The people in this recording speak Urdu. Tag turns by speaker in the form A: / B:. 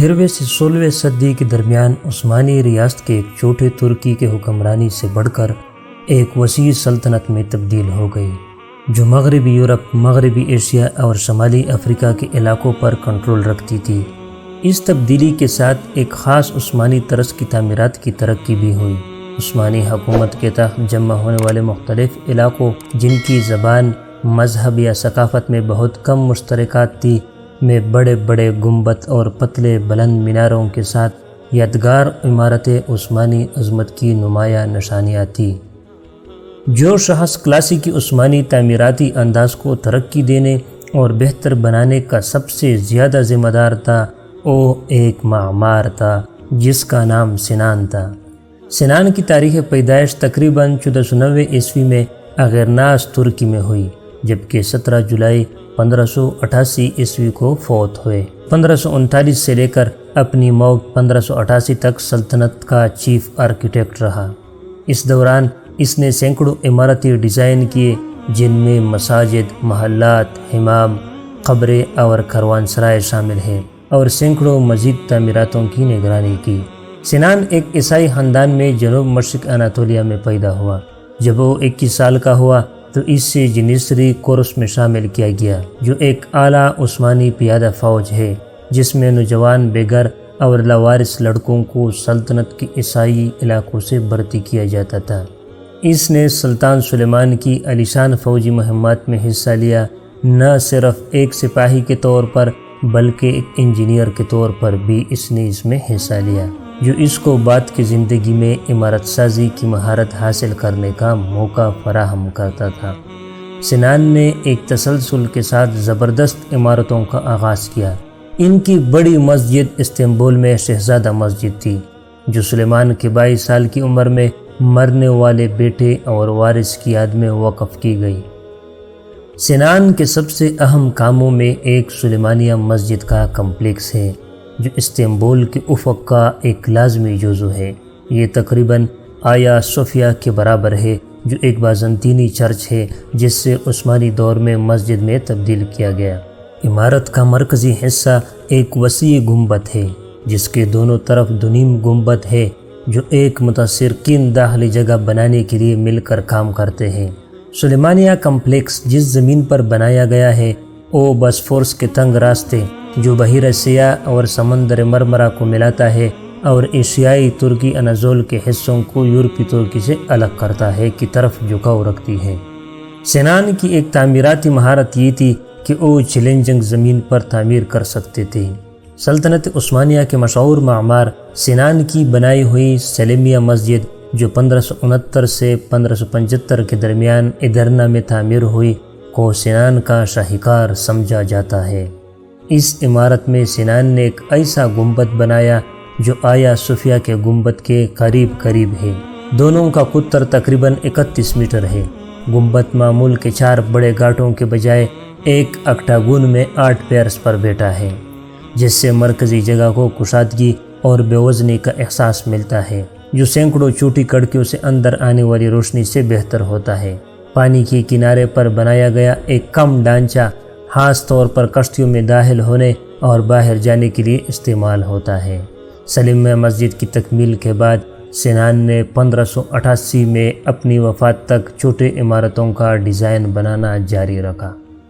A: 13ویں سے 16ویں صدی کے درمیان عثمانی ریاست کے ایک چھوٹے ترکی کے حکمرانی سے بڑھ کر ایک وسیع سلطنت میں تبدیل ہو گئی، جو مغربی یورپ، مغربی ایشیا اور شمالی افریقہ کے علاقوں پر کنٹرول رکھتی تھی۔ اس تبدیلی کے ساتھ ایک خاص عثمانی طرز کی تعمیرات کی ترقی بھی ہوئی۔ عثمانی حکومت کے تحت جمع ہونے والے مختلف علاقوں جن کی زبان، مذہب یا ثقافت میں بہت کم مشترکات تھی، میں بڑے بڑے گنبد اور پتلے بلند میناروں کے ساتھ یادگار عمارتیں عثمانی عظمت کی نمایاں نشانیاں تھیں۔ جو شخص کلاسیکی عثمانی تعمیراتی انداز کو ترقی دینے اور بہتر بنانے کا سب سے زیادہ ذمہ دار تھا، وہ ایک معمار تھا جس کا نام سنان تھا۔ سنان کی تاریخ پیدائش تقریباً 1490 عیسوی میں اغرناس ترکی میں ہوئی، جبکہ 17 جولائی 1588 عیسوی کو فوت ہوئے۔ 1539 سے لے کر اپنی موت 1588 تک سلطنت کا چیف آرکیٹیکٹ رہا۔ اس دوران اس نے سینکڑوں عمارتی ڈیزائن کیے، جن میں مساجد، محلات، حمام، قبریں اور کاروانسرائے شامل ہیں، اور سینکڑوں مزید تعمیراتوں کی نگرانی کی۔ سنان ایک عیسائی خاندان میں جنوب مشرق اناطولیہ میں پیدا ہوا۔ جب وہ 21 سال کا ہوا تو اس سے جنیسری کورس میں شامل کیا گیا، جو ایک اعلیٰ عثمانی پیادہ فوج ہے جس میں نوجوان بے گھر اور لاوارث لڑکوں کو سلطنت کے عیسائی علاقوں سے بھرتی کیا جاتا تھا۔ اس نے سلطان سلیمان کی عالیشان فوجی مہمات میں حصہ لیا، نہ صرف ایک سپاہی کے طور پر بلکہ ایک انجینئر کے طور پر بھی اس نے اس میں حصہ لیا، جو اس کو بعد کی زندگی میں عمارت سازی کی مہارت حاصل کرنے کا موقع فراہم کرتا تھا۔ سنان نے ایک تسلسل کے ساتھ زبردست عمارتوں کا آغاز کیا۔ ان کی بڑی مسجد استنبول میں شہزادہ مسجد تھی، جو سلیمان کے 22 سال کی عمر میں مرنے والے بیٹے اور وارث کی یاد میں وقف کی گئی۔ سنان کے سب سے اہم کاموں میں ایک سلیمانیہ مسجد کا کمپلیکس ہے، جو استنبول کے افق کا ایک لازمی جزو ہے۔ یہ تقریباً آیا صوفیہ کے برابر ہے، جو ایک بازنطینی چرچ ہے جس سے عثمانی دور میں مسجد میں تبدیل کیا گیا۔ عمارت کا مرکزی حصہ ایک وسیع گنبد ہے، جس کے دونوں طرف دونیم گنبد ہے، جو ایک متاثر کن داخلی جگہ بنانے کے لیے مل کر کام کرتے ہیں۔ سلیمانیہ کمپلیکس جس زمین پر بنایا گیا ہے، وہ باسفورس کے تنگ راستے جو بحیرہ سیاہ اور سمندر مرمرہ کو ملاتا ہے اور ایشیائی ترکی اناضول کے حصوں کو یورپی ترکی سے الگ کرتا ہے کی طرف جھکاؤ رکھتی ہے۔ سنان کی ایک تعمیراتی مہارت یہ تھی کہ وہ چیلنجنگ زمین پر تعمیر کر سکتے تھے۔ سلطنت عثمانیہ کے مشہور معمار سنان کی بنائی ہوئی سلیمیہ مسجد، جو 1569 سے 1575 کے درمیان ادرنہ میں تعمیر ہوئی، کو سنان کا شاہکار سمجھا جاتا ہے۔ اس عمارت میں سنان نے ایک ایسا گنبد بنایا جو آیا صوفیہ کے گنبد کے قریب ہے۔ دونوں کا قطر تقریباً 31 میٹر ہے۔ گنبد معمول کے 4 بڑے گاٹوں کے بجائے ایک اکٹاگون میں 8 پیئرز پر بیٹھا ہے، جس سے مرکزی جگہ کو کشادگی اور بے وزنی کا احساس ملتا ہے، جو سینکڑوں چھوٹی کڑکیوں سے اندر آنے والی روشنی سے بہتر ہوتا ہے۔ پانی کے کنارے پر بنایا گیا ایک کم ڈھانچہ خاص طور پر کشتیوں میں داخل ہونے اور باہر جانے کے لیے استعمال ہوتا ہے۔ سلیمیہ مسجد کی تکمیل کے بعد سنان نے 1588 میں اپنی وفات تک چھوٹے عمارتوں کا ڈیزائن بنانا جاری رکھا۔